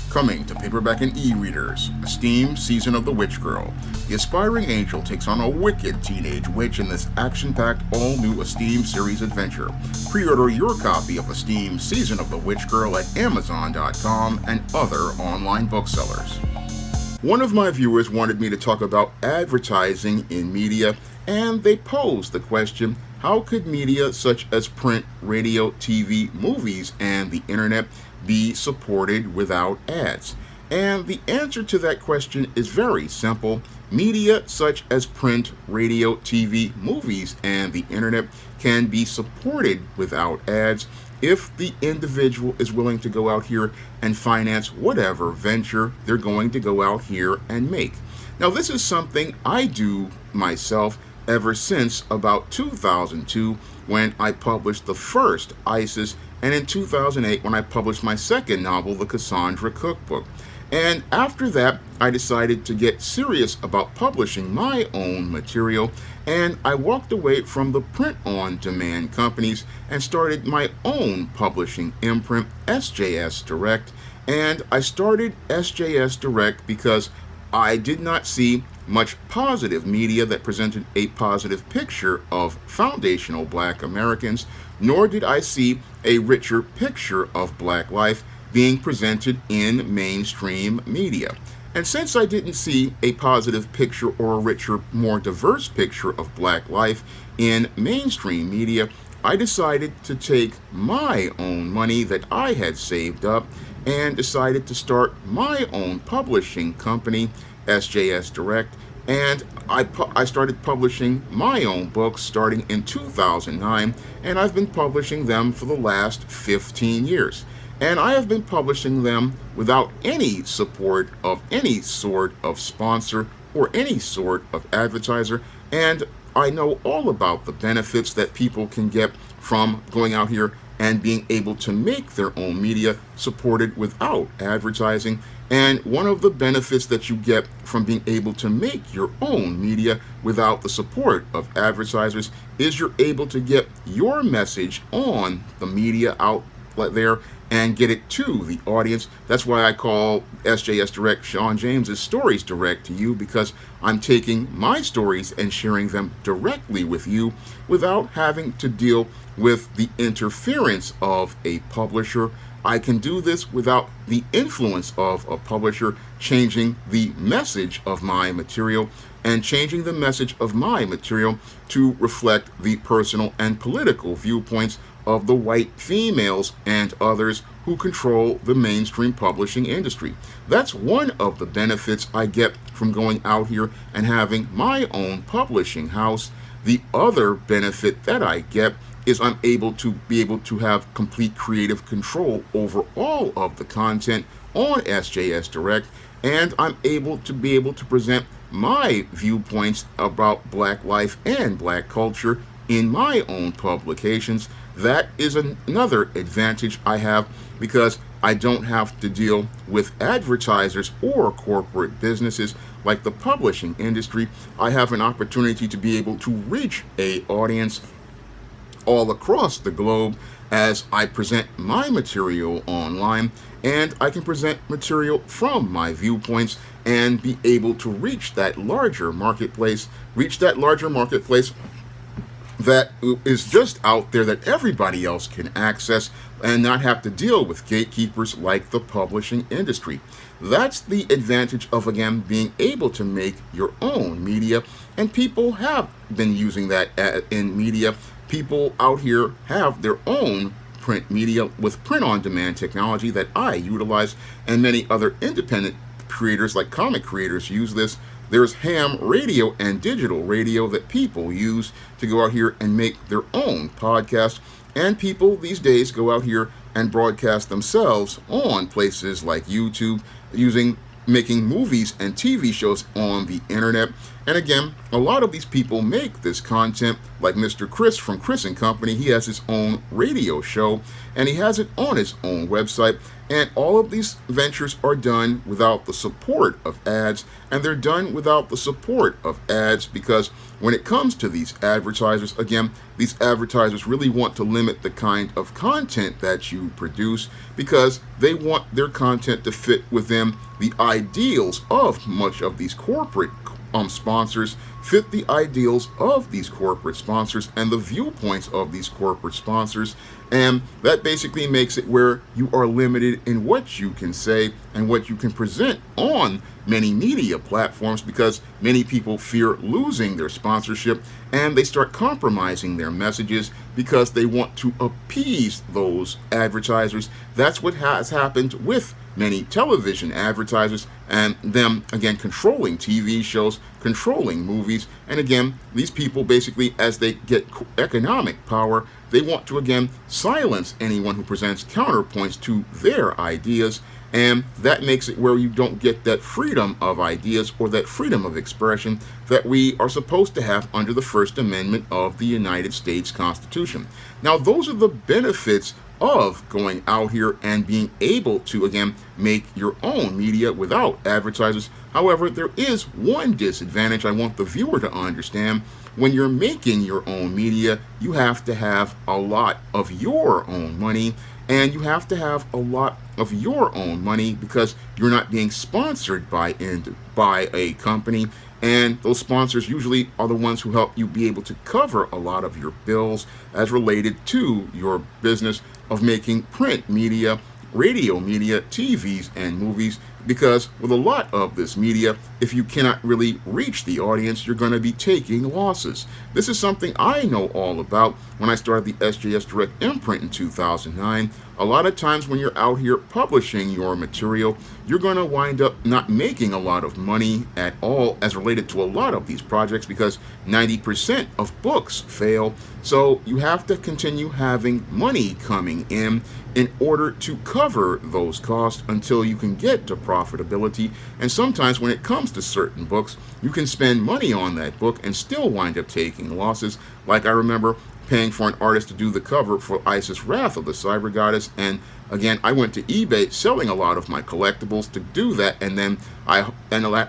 Coming to paperback and e-readers, Esteem Season of the Witch Girl. The aspiring angel takes on a wicked teenage witch in this action-packed all-new Esteem series adventure. Pre-order your copy of Esteem Season of the Witch Girl at Amazon.com and other online booksellers. One of my viewers wanted me to talk about advertising in media, and they posed the question, how could media such as print, radio, TV, movies, and the internet be supported without ads? And the answer to that question is very simple. Media such as print, radio, TV, movies, and the internet can be supported without ads if the individual is willing to go out here and finance whatever venture they're going to go out here and make. Now, this is something I do myself ever since about 2002 when I published the first ISIS, and in 2008 when I published my second novel, The Cassandra Cookbook. And after that, I decided to get serious about publishing my own material, and I walked away from the print-on-demand companies and started my own publishing imprint, SJS Direct. And I started SJS Direct because I did not see much positive media that presented a positive picture of foundational Black Americans, nor did I see a richer picture of Black life being presented in mainstream media. And since I didn't see a positive picture or a richer, more diverse picture of Black life in mainstream media, I decided to take my own money that I had saved up and decided to start my own publishing company, SJS Direct, and I started publishing my own books starting in 2009, and I've been publishing them for the last 15 years. And I have been publishing them without any support of any sort of sponsor or any sort of advertiser, and I know all about the benefits that people can get from going out here and being able to make their own media supported without advertising. And one of the benefits that you get from being able to make your own media without the support of advertisers is you're able to get your message on the media outlet there and get it to the audience. That's why I call SJS Direct Sean James's Stories Direct to you, because I'm taking my stories and sharing them directly with you without having to deal with the interference of a publisher. I can do this without the influence of a publisher changing the message of my material and changing the message of my material to reflect the personal and political viewpoints of the white females and others who control the mainstream publishing industry. That's one of the benefits I get from going out here and having my own publishing house. The other benefit that I get is I'm able to have complete creative control over all of the content on SJS Direct, and I'm able to present my viewpoints about Black life and Black culture in my own publications. That is another advantage I have, because I don't have to deal with advertisers or corporate businesses like the publishing industry. I have an opportunity to be able to reach an audience all across the globe as I present my material online, and I can present material from my viewpoints and be able to reach that larger marketplace that is just out there that everybody else can access and not have to deal with gatekeepers like the publishing industry. That's the advantage of, again, being able to make your own media, and people have been using that in media. People out here have their own print media with print-on-demand technology that I utilize, and many other independent creators like comic creators use this. There's ham radio and digital radio that people use to go out here and make their own podcast, and people these days go out here and broadcast themselves on places like YouTube, making movies and TV shows on the internet. And again, a lot of these people make this content, like Mr. Chris from Chris & Company. He has his own radio show, and he has it on his own website. And all of these ventures are done without the support of ads, and they're done without the support of ads because when it comes to these advertisers, again, these advertisers really want to limit the kind of content that you produce because they want their content to fit within the ideals of much of these corporate sponsors, fit the ideals of these corporate sponsors and the viewpoints of these corporate sponsors. And that basically makes it where you are limited in what you can say and what you can present on many media platforms because many people fear losing their sponsorship and they start compromising their messages because they want to appease those advertisers. That's what has happened with many television advertisers and them, again, controlling TV shows, controlling movies. And again, these people basically, as they get economic power, they want to, again, silence anyone who presents counterpoints to their ideas. And that makes it where you don't get that freedom of ideas or that freedom of expression that we are supposed to have under the First Amendment of the United States Constitution. Now, those are the benefits of going out here and being able to, again, make your own media without advertisers. However, there is one disadvantage I want the viewer to understand. When you're making your own media, you have to have a lot of your own money, and you have to have a lot of your own money because you're not being sponsored by a company. And those sponsors usually are the ones who help you be able to cover a lot of your bills as related to your business of making print media, radio media, TVs, and movies. Because with a lot of this media, if you cannot really reach the audience, you're going to be taking losses. This is something I know all about when I started the SJS Direct imprint in 2009. A lot of times when you're out here publishing your material, you're going to wind up not making a lot of money at all as related to a lot of these projects because 90% of books fail. So you have to continue having money coming in order to cover those costs until you can get to profitability. And sometimes when it comes to certain books, you can spend money on that book and still wind up taking losses. Like I remember paying for an artist to do the cover for Isis Wrath of the Cyber Goddess, and again, I went to eBay selling a lot of my collectibles to do that, and then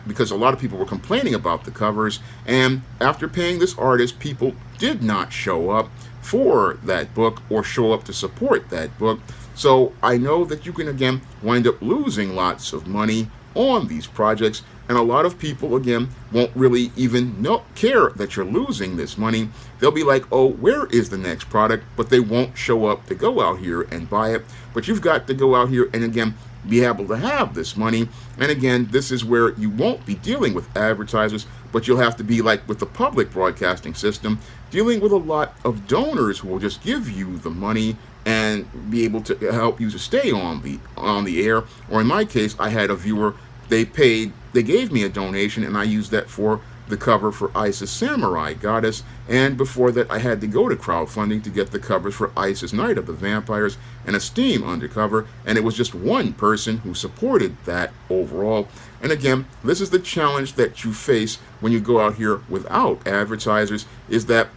because a lot of people were complaining about the covers, and after paying this artist, people did not show up for that book or show up to support that book. So I know that you can, again, wind up losing lots of money on these projects, and a lot of people, again, won't really even care that you're losing this money. They'll be like, oh, where is the next product? But they won't show up to go out here and buy it. But you've got to go out here and, again, be able to have this money. And again, this is where you won't be dealing with advertisers, but you'll have to be like with the public broadcasting system, dealing with a lot of donors who will just give you the money and be able to help you to stay on the air. Or in my case, I had a viewer, they gave me a donation, and I used that for the cover for Isis Samurai Goddess, and before that I had to go to crowdfunding to get the covers for Isis Night of the Vampires and Esteem Undercover, and it was just one person who supported that overall. And again, this is the challenge that you face when you go out here without advertisers, is that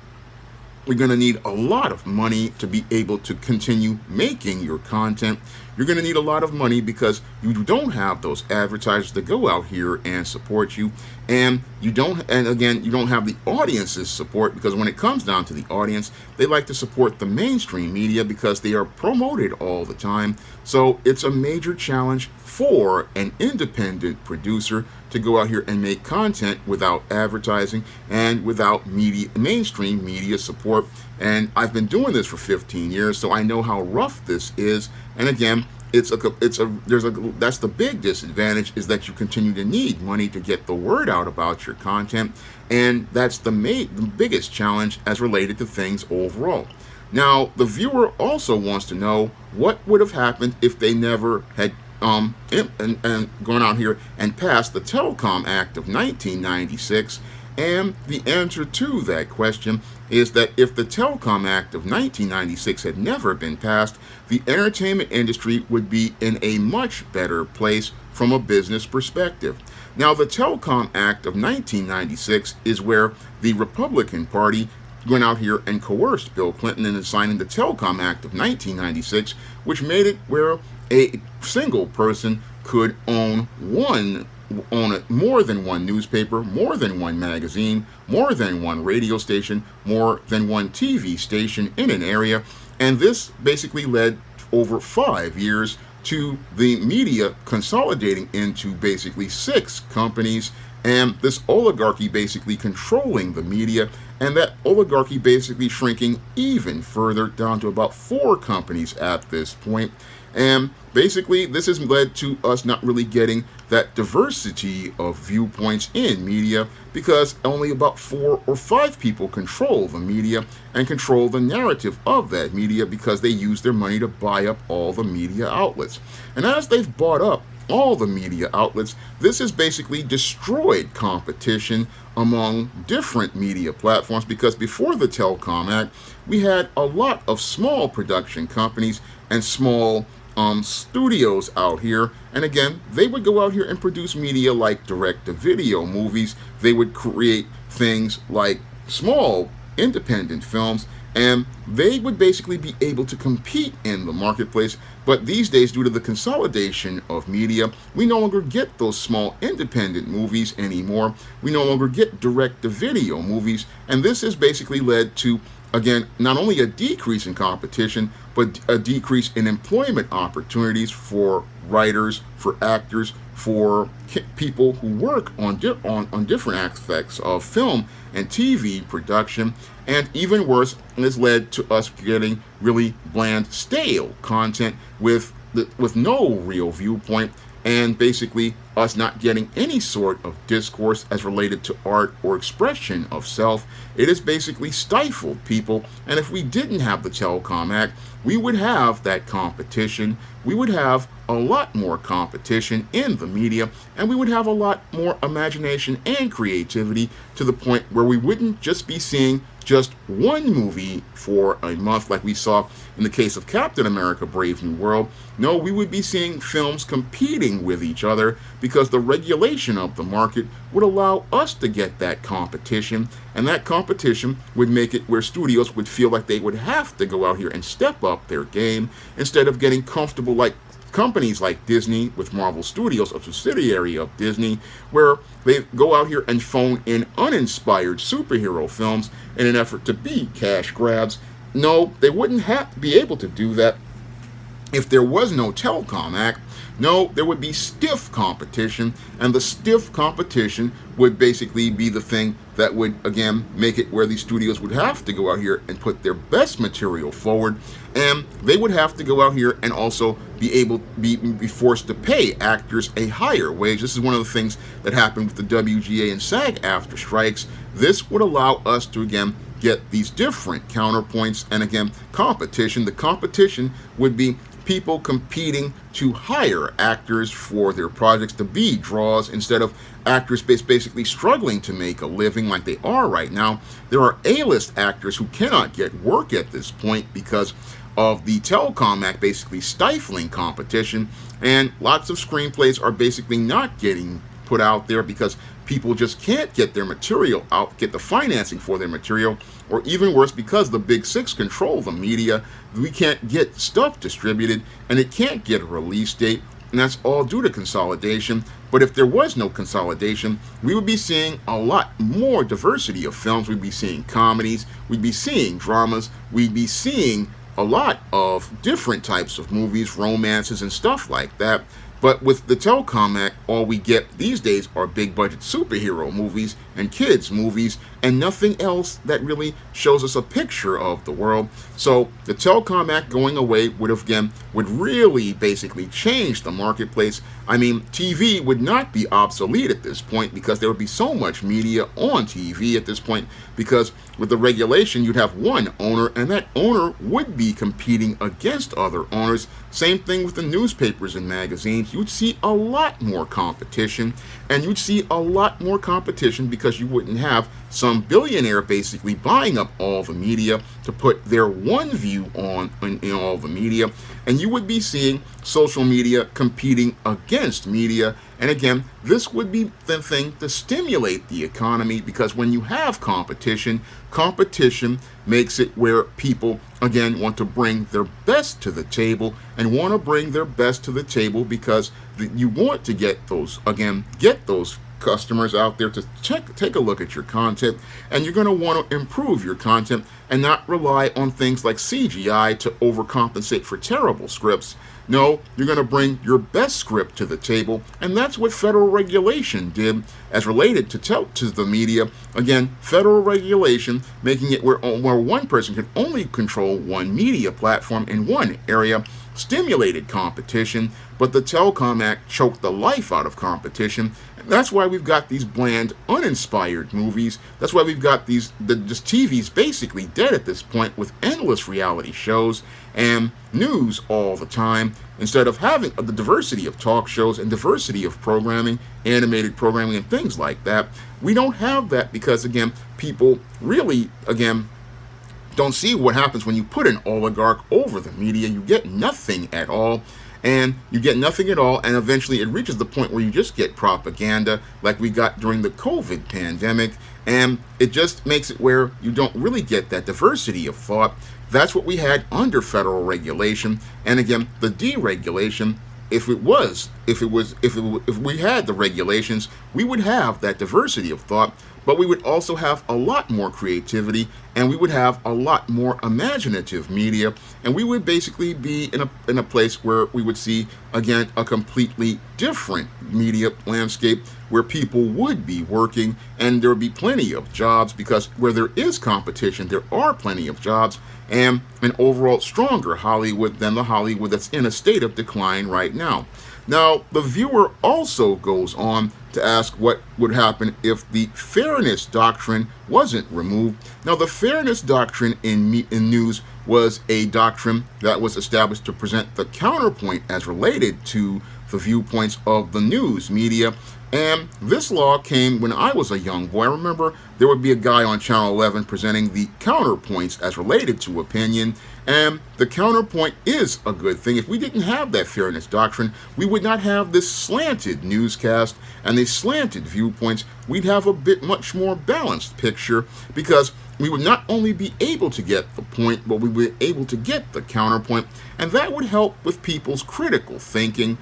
you're going to need a lot of money to be able to continue making your content. You're going to need a lot of money because you don't have those advertisers to go out here and support you. And you don't have the audience's support, because when it comes down to the audience, they like to support the mainstream media because they are promoted all the time. So it's a major challenge for an independent producer to go out here and make content without advertising and without mainstream media support. And I've been doing this for 15 years, so I know how rough this is. And again, that's the big disadvantage, is that you continue to need money to get the word out about your content, and that's the biggest challenge as related to things overall. Now, the viewer also wants to know what would have happened if they never had gone out here and passed the Telecom Act of 1996. And the answer to that question is that if the Telecom Act of 1996 had never been passed, the entertainment industry would be in a much better place from a business perspective. Now, the Telecom Act of 1996 is where the Republican Party went out here and coerced Bill Clinton into signing the Telecom Act of 1996, which made it where a single person could own more than one newspaper, more than one magazine, more than one radio station, more than one TV station in an area. And this basically led over 5 years to the media consolidating into basically 6 companies, and this oligarchy basically controlling the media, and that oligarchy basically shrinking even further down to about 4 companies at this point. And basically, this has led to us not really getting that diversity of viewpoints in media, because only about 4 or 5 people control the media and control the narrative of that media, because they use their money to buy up all the media outlets. And as they've bought up all the media outlets, this has basically destroyed competition among different media platforms, because before the Telecom Act, we had a lot of small production companies and small studios out here, and again, they would go out here and produce media like direct-to-video movies. They would create things like small independent films, and they would basically be able to compete in the marketplace. But these days, due to the consolidation of media, we no longer get those small independent movies anymore. We no longer get direct-to-video movies, and this has basically led to, again, not only a decrease in competition, but a decrease in employment opportunities for writers, for actors, for people who work on different aspects of film and TV production. And even worse, it has led to us getting really bland, stale content with no real viewpoint, and basically us not getting any sort of discourse as related to art or expression of self. It has basically stifled people, and if we didn't have the Telecom Act, we would have that competition. We would have a lot more competition in the media, and we would have a lot more imagination and creativity, to the point where we wouldn't just be seeing just one movie for a month like we saw in the case of Captain America Brave New World. No, we would be seeing films competing with each other, because the regulation of the market would allow us to get that competition, and that competition would make it where studios would feel like they would have to go out here and step up their game, instead of getting comfortable like companies like Disney with Marvel Studios, a subsidiary of Disney, where they go out here and phone in uninspired superhero films in an effort to be cash grabs. No, they wouldn't have to be able to do that if there was no Telecom Act. No, there would be stiff competition, and the stiff competition would basically be the thing that would, again, make it where these studios would have to go out here and put their best material forward, and they would have to go out here and also be forced to pay actors a higher wage. This is one of the things that happened with the WGA and SAG after strikes. This would allow us to, again, get these different counterpoints, and again, competition. The competition would be people competing to hire actors for their projects to be draws, instead of actors basically struggling to make a living like they are right now. There are A-list actors who cannot get work at this point because of the Telecom Act basically stifling competition, and lots of screenplays are basically not getting put out there because people just can't get their material out, get the financing for their material, or even worse, because the Big Six control the media, we can't get stuff distributed, and it can't get a release date, and that's all due to consolidation. But if there was no consolidation, we would be seeing a lot more diversity of films. We'd be seeing comedies, we'd be seeing dramas, we'd be seeing a lot of different types of movies, romances, and stuff like that. But with the Telecom Act, all we get these days are big budget superhero movies and kids movies, and nothing else that really shows us a picture of the world. So the Telecom Act going away would really basically change the marketplace. I mean, TV would not be obsolete at this point, because there would be so much media on TV at this point, because with the regulation, you'd have one owner, and that owner would be competing against other owners. Same thing with the newspapers and magazines. You'd see a lot more competition, and you'd see a lot more competition because you wouldn't have some billionaire basically buying up all the media to put their one view on in all the media, and you would be seeing social media competing against media. And again, this would be the thing to stimulate the economy, because when you have competition makes it where people, again, want to bring their best to the table, and want to bring their best to the table because you want to get those customers out there to take a look at your content, and you're going to want to improve your content and not rely on things like CGI to overcompensate for terrible scripts. No, you're going to bring your best script to the table, and that's what federal regulation did as related to the media. Again, federal regulation making it where one person can only control one media platform in one area stimulated competition, but the Telecom Act choked the life out of competition. And that's why we've got these bland, uninspired movies. That's why we've got just TV's basically dead at this point, with endless reality shows and news all the time, instead of having the diversity of talk shows and diversity of programming, animated programming, and things like that. We don't have that because, again, people really, again, don't see what happens when you put an oligarch over the media. You get nothing at all. And you get nothing at all, and eventually it reaches the point where you just get propaganda like we got during the COVID pandemic, and it just makes it where you don't really get that diversity of thought. That's what we had under federal regulation. And again, the deregulation, if we had the regulations, we would have that diversity of thought, but we would also have a lot more creativity, and we would have a lot more imaginative media, and we would basically be in a place where we would see, again, a completely different media landscape where people would be working, and there would be plenty of jobs, because where there is competition, there are plenty of jobs, and an overall stronger Hollywood than the Hollywood that's in a state of decline right now. Now, the viewer also goes on to ask what would happen if the Fairness Doctrine wasn't removed. Now, the Fairness Doctrine in news was a doctrine that was established to present the counterpoint as related to the viewpoints of the news media. And this law came when I was a young boy. I remember there would be a guy on Channel 11 presenting the counterpoints as related to opinion. And the counterpoint is a good thing. If we didn't have that Fairness Doctrine, we would not have this slanted newscast and these slanted viewpoints. We'd have a bit much more balanced picture, because we would not only be able to get the point, but we would be able to get the counterpoint, and that would help with people's critical thinking.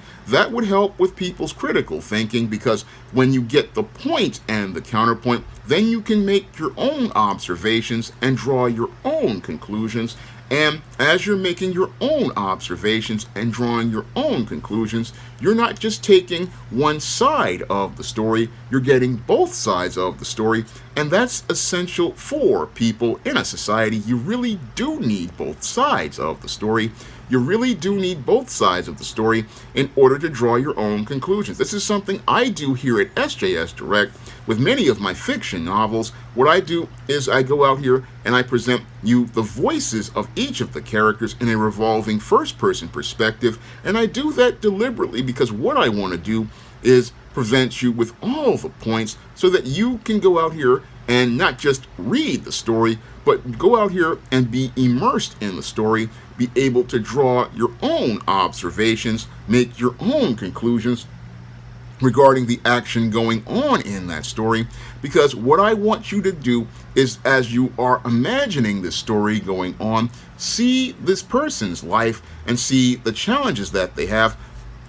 Because when you get the point and the counterpoint, then you can make your own observations and draw your own conclusions. And as you're making your own observations and drawing your own conclusions, you're not just taking one side of the story, you're getting both sides of the story. And that's essential for people in a society. You really do need both sides of the story. You really do need both sides of the story in order to draw your own conclusions. This is something I do here at SJS Direct with many of my fiction novels. What I do is I go out here and I present you the voices of each of the characters in a revolving first-person perspective, and I do that deliberately because what I want to do is present you with all the points so that you can go out here and not just read the story, but go out here and be immersed in the story, be able to draw your own observations, make your own conclusions regarding the action going on in that story. Because what I want you to do is, as you are imagining this story going on, see this person's life and see the challenges that they have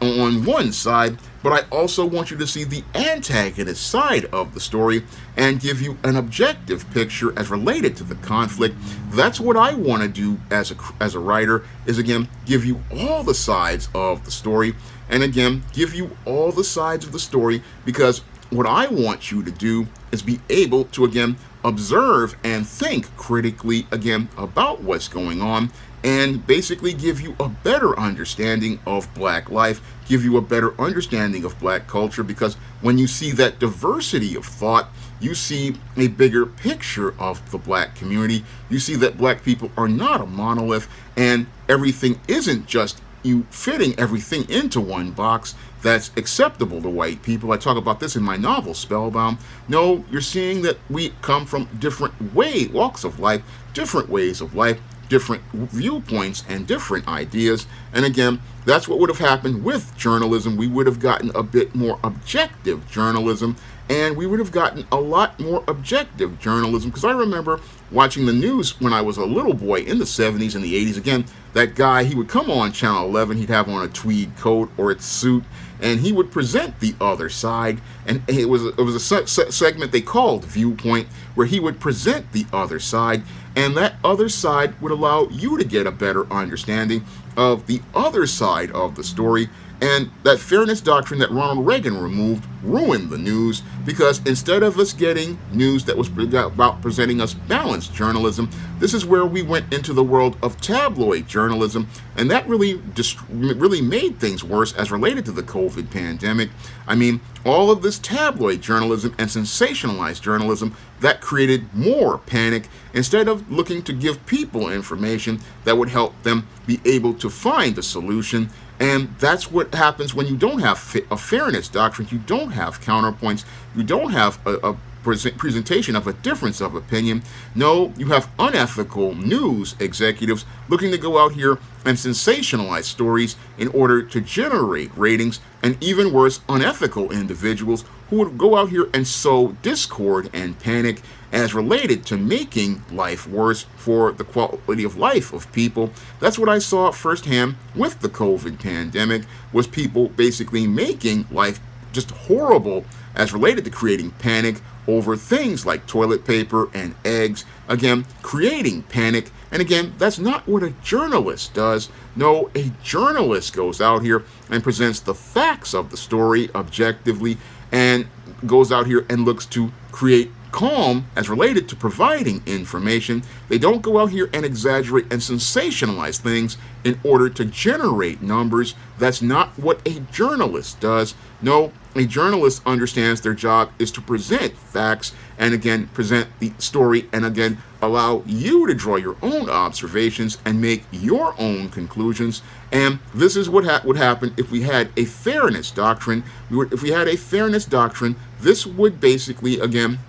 on one side, but I also want you to see the antagonist side of the story and give you an objective picture as related to the conflict. That's what I want to do as a writer, is again give you all the sides of the story, and again give you all the sides of the story, because what I want you to do is be able to again observe and think critically again about what's going on, and basically give you a better understanding of Black life, give you a better understanding of Black culture, because when you see that diversity of thought, you see a bigger picture of the Black community. You see that Black people are not a monolith, and everything isn't just you fitting everything into one box that's acceptable to white people. I talk about this in my novel, Spellbound. No, you're seeing that we come from different walks of life, different ways of life, different viewpoints, and different ideas. And again, that's what would have happened with journalism. We would have gotten a bit more objective journalism, and we would have gotten a lot more objective journalism, because I remember watching the news when I was a little boy in the 70s and the 80s. Again, that guy, he would come on Channel 11, he'd have on a tweed coat or a suit, and he would present the other side. And it was a segment they called Viewpoint, where he would present the other side, and that other side would allow you to get a better understanding of the other side of the story. And that Fairness Doctrine that Ronald Reagan removed ruined the news, because instead of us getting news that was about presenting us balanced journalism, this is where we went into the world of tabloid journalism, and that really made things worse as related to the COVID pandemic. I mean, all of this tabloid journalism and sensationalized journalism that created more panic, instead of looking to give people information that would help them be able to find a solution. And that's what happens when you don't have a fairness doctrine. You don't have counterpoints. You don't have a presentation of a difference of opinion. No, you have unethical news executives looking to go out here and sensationalize stories in order to generate ratings, and even worse, unethical individuals who would go out here and sow discord and panic as related to making life worse for the quality of life of people. That's what I saw firsthand with the COVID pandemic, was people basically making life just horrible as related to creating panic over things like toilet paper and eggs. Again, creating panic. And again, that's not what a journalist does. No, a journalist goes out here and presents the facts of the story objectively, and goes out here and looks to create calm as related to providing information. They don't go out here and exaggerate and sensationalize things in order to generate numbers. That's not what a journalist does. No, a journalist understands their job is to present facts, and again, present the story, and again, allow you to draw your own observations and make your own conclusions. And this is what would happen if we had a fairness doctrine. If we had a fairness doctrine, this would basically, again,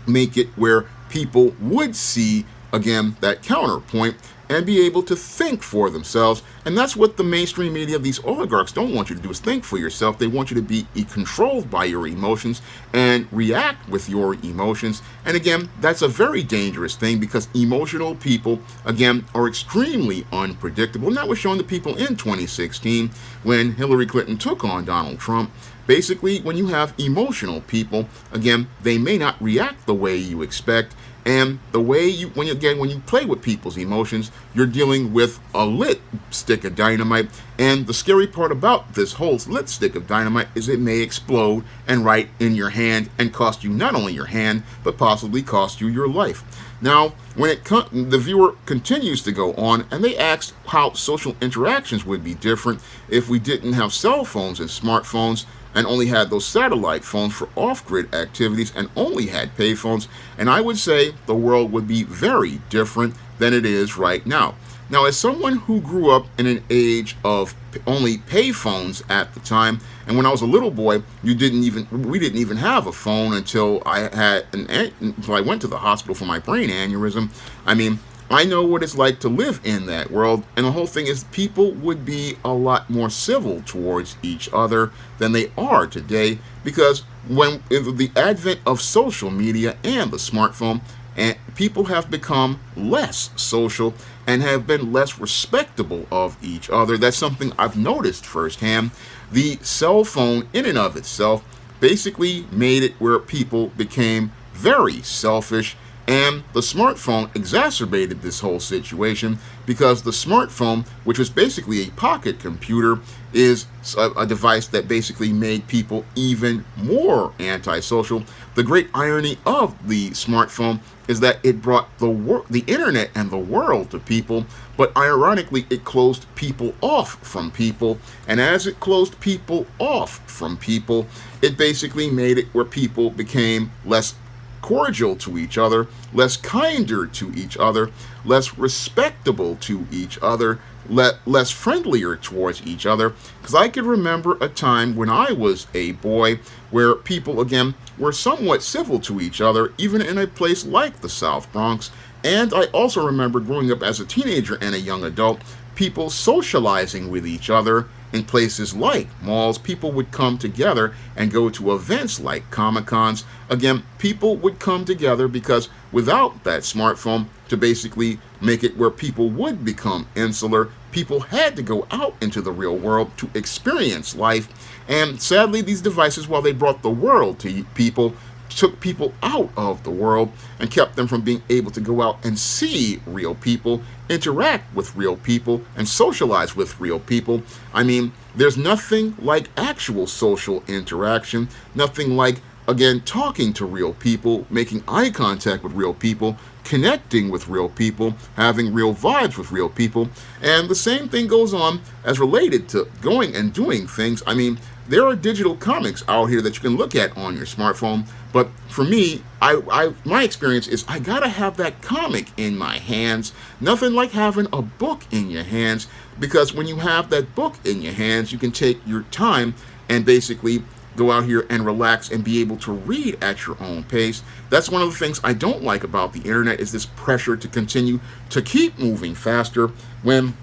make it where people would see, again, that counterpoint and be able to think for themselves. And that's what the mainstream media, these oligarchs, don't want you to do, is think for yourself. They want you to be controlled by your emotions and react with your emotions. And again, that's a very dangerous thing, because emotional people, again, are extremely unpredictable. And that was shown to people in 2016 when Hillary Clinton took on Donald Trump. Basically, when you have emotional people, again, they may not react the way you expect. And the way when you play with people's emotions, you're dealing with a lit stick of dynamite. And the scary part about this whole lit stick of dynamite is it may explode and right in your hand and cost you not only your hand, but possibly cost you your life. Now, when the viewer continues to go on, and they asked how social interactions would be different if we didn't have cell phones and smartphones, and only had those satellite phones for off-grid activities, and only had payphones, and I would say the world would be very different than it is right now. Now, as someone who grew up in an age of only payphones at the time, and when I was a little boy, we didn't even have a phone until until I went to the hospital for my brain aneurysm. I mean, I know what it's like to live in that world, and the whole thing is people would be a lot more civil towards each other than they are today, because when the advent of social media and the smartphone, and people have become less social and have been less respectable of each other. That's something I've noticed firsthand. The cell phone in and of itself basically made it where people became very selfish. And the smartphone exacerbated this whole situation, because the smartphone, which was basically a pocket computer, is a device that basically made people even more antisocial. The great irony of the smartphone is that it brought the internet and the world to people, but ironically, it closed people off from people. And as it closed people off from people, it basically made it where people became less cordial to each other, less kinder to each other, less respectable to each other. less friendlier towards each other. Because I can remember a time when I was a boy where people, again, were somewhat civil to each other, even in a place like the South Bronx. And I also remember growing up as a teenager and a young adult, people socializing with each other in places like malls. People would come together and go to events like Comic-Cons. Again, people would come together because without that smartphone to basically make it where people would become insular, people had to go out into the real world to experience life. And sadly, these devices, while they brought the world to people, took people out of the world and kept them from being able to go out and see real people, interact with real people, and socialize with real people. I mean, there's nothing like actual social interaction, nothing like, again, talking to real people, making eye contact with real people, connecting with real people, having real vibes with real people. And the same thing goes on as related to going and doing things. I mean, there are digital comics out here that you can look at on your smartphone, but for me, my experience is I gotta have that comic in my hands. Nothing like having a book in your hands, because when you have that book in your hands, you can take your time and basically go out here and relax and be able to read at your own pace. That's one of the things I don't like about the internet, is this pressure to continue to keep moving faster when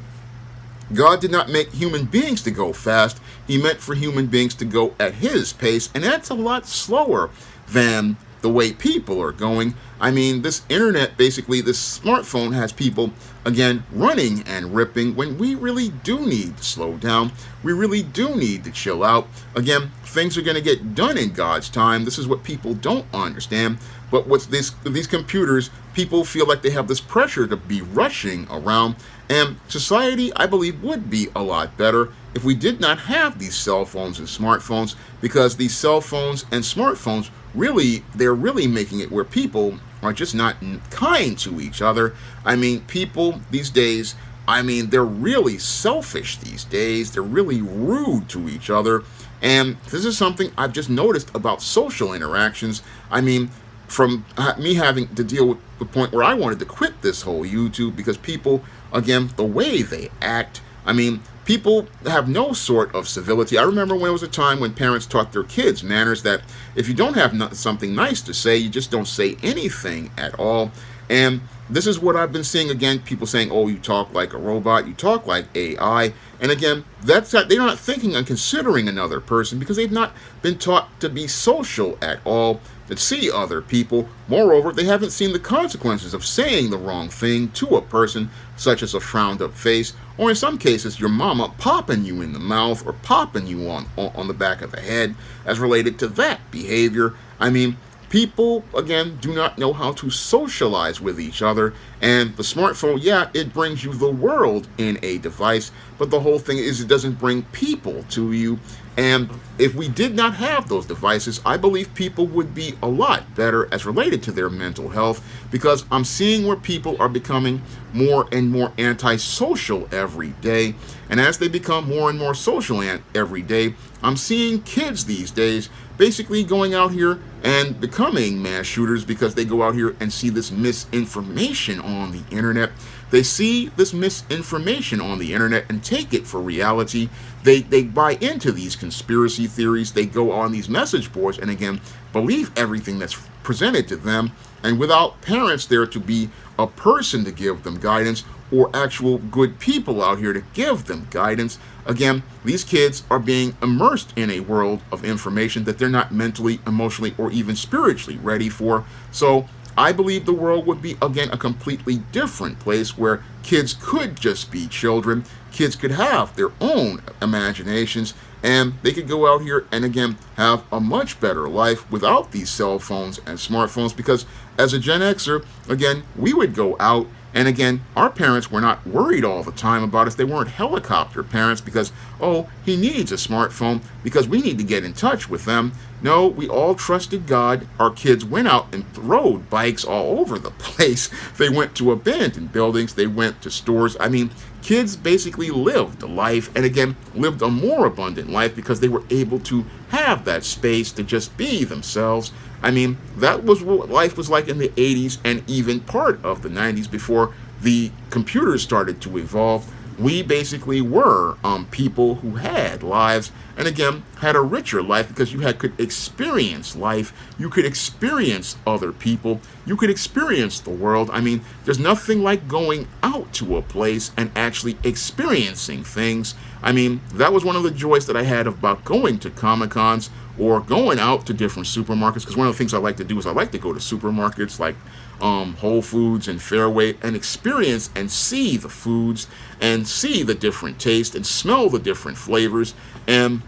God did not make human beings to go fast. He meant for human beings to go at his pace, and that's a lot slower than the way people are going. I mean, this internet, basically, this smartphone has people, again, running and ripping when we really do need to slow down. We really do need to chill out. Again, things are going to get done in God's time. This is what people don't understand. But what's these computers, people feel like they have this pressure to be rushing around. And society, I believe, would be a lot better if we did not have these cell phones and smartphones, because these cell phones and smartphones they're really making it where people are just not kind to each other. I mean, people these days, I mean, they're really selfish these days. They're really rude to each other. And this is something I've just noticed about social interactions. I mean, from me having to deal with the point where I wanted to quit this whole YouTube, because people, again, the way they act, I mean, people have no sort of civility. I remember when it was a time when parents taught their kids manners, that if you don't have something nice to say, you just don't say anything at all. And this is what I've been seeing, again, people saying, oh, you talk like a robot, you talk like AI. And again, they're not thinking and considering another person, because they've not been taught to be social at all, to see other people. Moreover, they haven't seen the consequences of saying the wrong thing to a person, such as a frowned up face, or in some cases, your mama popping you in the mouth or popping you on the back of the head, as related to that behavior. I mean, people, again, do not know how to socialize with each other. And the smartphone, yeah, it brings you the world in a device, but the whole thing is it doesn't bring people to you. And if we did not have those devices, I believe people would be a lot better as related to their mental health, because I'm seeing where people are becoming more and more antisocial every day. And as they become more and more social every day, I'm seeing kids these days basically going out here and becoming mass shooters, because they go out here and see this misinformation on the internet. They see this misinformation on the internet and take it for reality. They buy into these conspiracy theories. They go on these message boards and, again, believe everything that's presented to them. And without parents there to be a person to give them guidance, or actual good people out here to give them guidance, again, these kids are being immersed in a world of information that they're not mentally, emotionally, or even spiritually ready for. So I believe the world would be, again, a completely different place where kids could just be children. Kids could have their own imaginations, and they could go out here and, again, have a much better life without these cell phones and smartphones. Because as a Gen Xer, again, we would go out, and again, our parents were not worried all the time about us. They weren't helicopter parents because, oh, he needs a smartphone because we need to get in touch with them. No, we all trusted God. Our kids went out and rode bikes all over the place. They went to abandoned buildings. They went to stores. I mean, kids basically lived a life, and again, lived a more abundant life, because they were able to have that space to just be themselves. I mean, that was what life was like in the 80s and even part of the 90s before the computers started to evolve. we basically were people who had lives, and again had a richer life because you could experience life, you could experience other people, you could experience the world. I mean, there's nothing like going out to a place and actually experiencing things. I mean, that was one of the joys that I had about going to Comic-Cons or going out to different supermarkets, because one of the things I like to do is I like to go to supermarkets like Whole Foods and Fairway and experience and see the foods and see the different tastes and smell the different flavors. And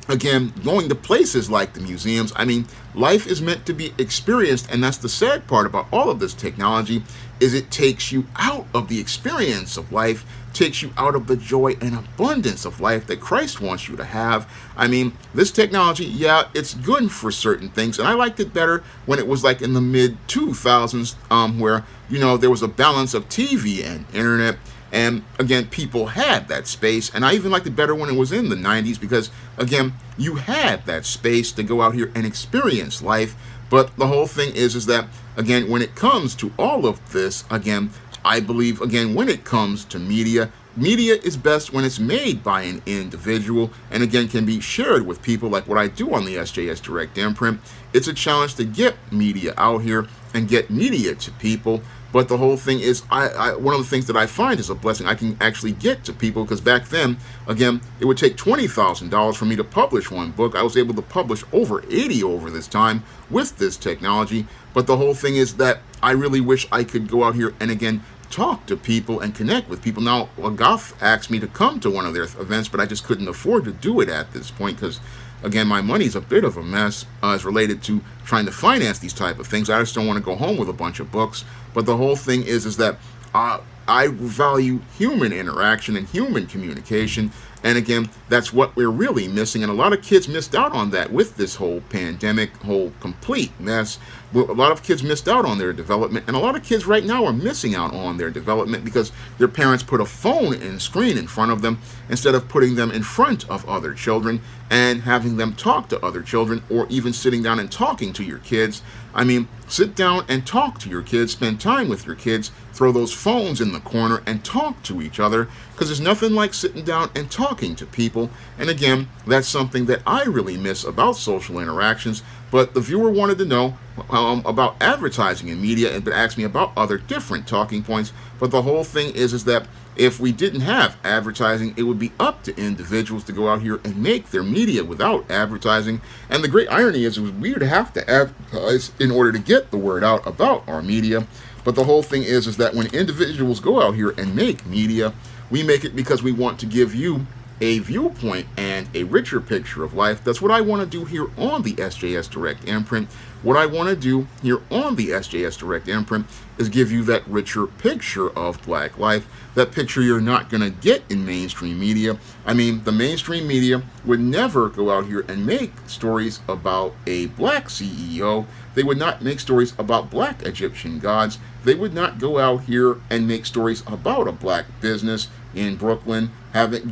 again, going to places like the museums, I mean, life is meant to be experienced, and that's the sad part about all of this technology, is it takes you out of the experience of life, takes you out of the joy and abundance of life that Christ wants you to have. I mean, this technology, yeah, it's good for certain things, and I liked it better when it was like in the mid-2000s, where, you know, there was a balance of TV and internet. And again, people had that space, and I even liked it better when it was in the 90s because, again, you had that space to go out here and experience life. But the whole thing is that, again, when it comes to all of this, again, I believe, again, when it comes to media, media is best when it's made by an individual and, again, can be shared with people like what I do on the SJS Direct Imprint. It's a challenge to get media out here and get media to people. But the whole thing is, one of the things that I find is a blessing I can actually get to people, because back then, again, it would take $20,000 for me to publish one book. I was able to publish over 80 over this time with this technology. But the whole thing is that I really wish I could go out here and, again, talk to people and connect with people. Now, Goff asked me to come to one of their events, but I just couldn't afford to do it at this point because, again, my money's a bit of a mess as related to trying to finance these type of things. I just don't want to go home with a bunch of books. But the whole thing is that I value human interaction and human communication. And again, that's what we're really missing. And a lot of kids missed out on that with this whole pandemic, whole complete mess. A lot of kids missed out on their development. And a lot of kids right now are missing out on their development because their parents put a phone and screen in front of them instead of putting them in front of other children and having them talk to other children, or even sitting down and talking to your kids. I mean, sit down and talk to your kids, spend time with your kids, throw those phones in the corner and talk to each other, because there's nothing like sitting down and talking to people. And again, that's something that I really miss about social interactions. But the viewer wanted to know about advertising in media and asked me about other different talking points. But the whole thing is that if we didn't have advertising, it would be up to individuals to go out here and make their media without advertising. And the great irony is we would have to advertise in order to get the word out about our media. But the whole thing is that when individuals go out here and make media, we make it because we want to give you a viewpoint and a richer picture of life. That's what I want to do here on the SJS Direct Imprint. What I want to do here on the SJS Direct Imprint is give you that richer picture of black life, that picture you're not going to get in mainstream media. I mean, the mainstream media would never go out here and make stories about a black CEO. They would not make stories about black Egyptian gods. They would not go out here and make stories about a black business in Brooklyn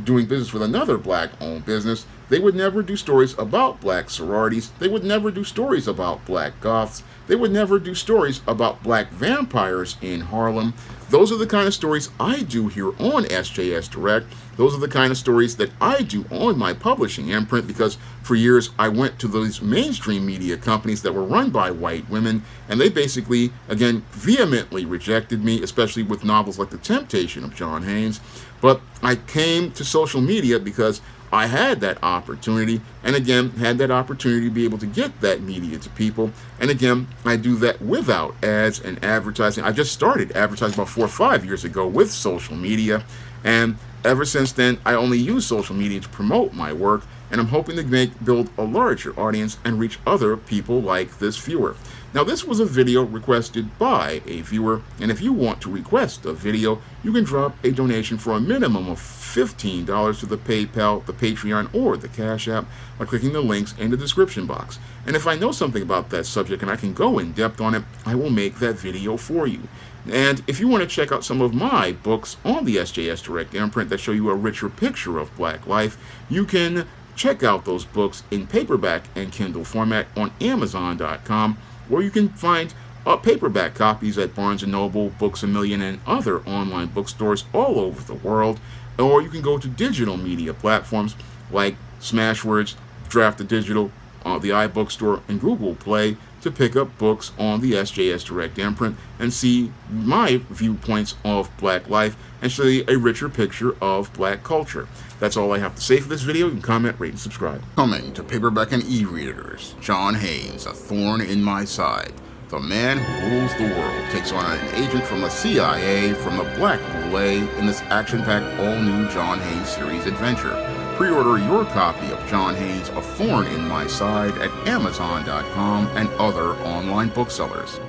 doing business with another black-owned business. They would never do stories about black sororities. They would never do stories about black goths. They would never do stories about black vampires in Harlem. Those are the kind of stories I do here on SJS Direct. Those are the kind of stories that I do on my publishing imprint, because for years I went to those mainstream media companies that were run by white women, and they basically, again, vehemently rejected me, especially with novels like The Temptation of John Haynes. But I came to social media because I had that opportunity, and again, had that opportunity to be able to get that media to people. And again, I do that without ads and advertising. I just started advertising about 4 or 5 years ago with social media, and ever since then, I only use social media to promote my work, and I'm hoping to build a larger audience and reach other people like this viewer. Now, this was a video requested by a viewer, and if you want to request a video, you can drop a donation for a minimum of $15 to the PayPal, the Patreon, or the Cash App by clicking the links in the description box. And if I know something about that subject and I can go in depth on it, I will make that video for you. And if you want to check out some of my books on the SJS Direct Imprint that show you a richer picture of black life, you can check out those books in paperback and Kindle format on Amazon.com, where you can find paperback copies at Barnes & Noble, Books A Million, and other online bookstores all over the world. Or you can go to digital media platforms like Smashwords, Draft the Digital, the iBookstore, and Google Play to pick up books on the SJS Direct imprint and see my viewpoints of Black life and show you a richer picture of Black culture. That's all I have to say for this video. You can comment, rate, and subscribe. Coming to paperback and e-readers, John Haynes, A Thorn in My Side. The man who rules the world takes on an agent from the CIA from the Black Boule in this action-packed all-new John Haynes series adventure. Pre-order your copy of John Haynes' A Thorn in My Side at Amazon.com and other online booksellers.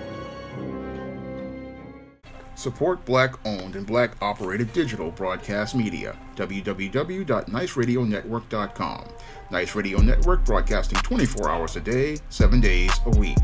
Support Black-owned and Black-operated digital broadcast media. www.niceradionetwork.com. Nice Radio Network, broadcasting 24 hours a day, 7 days a week.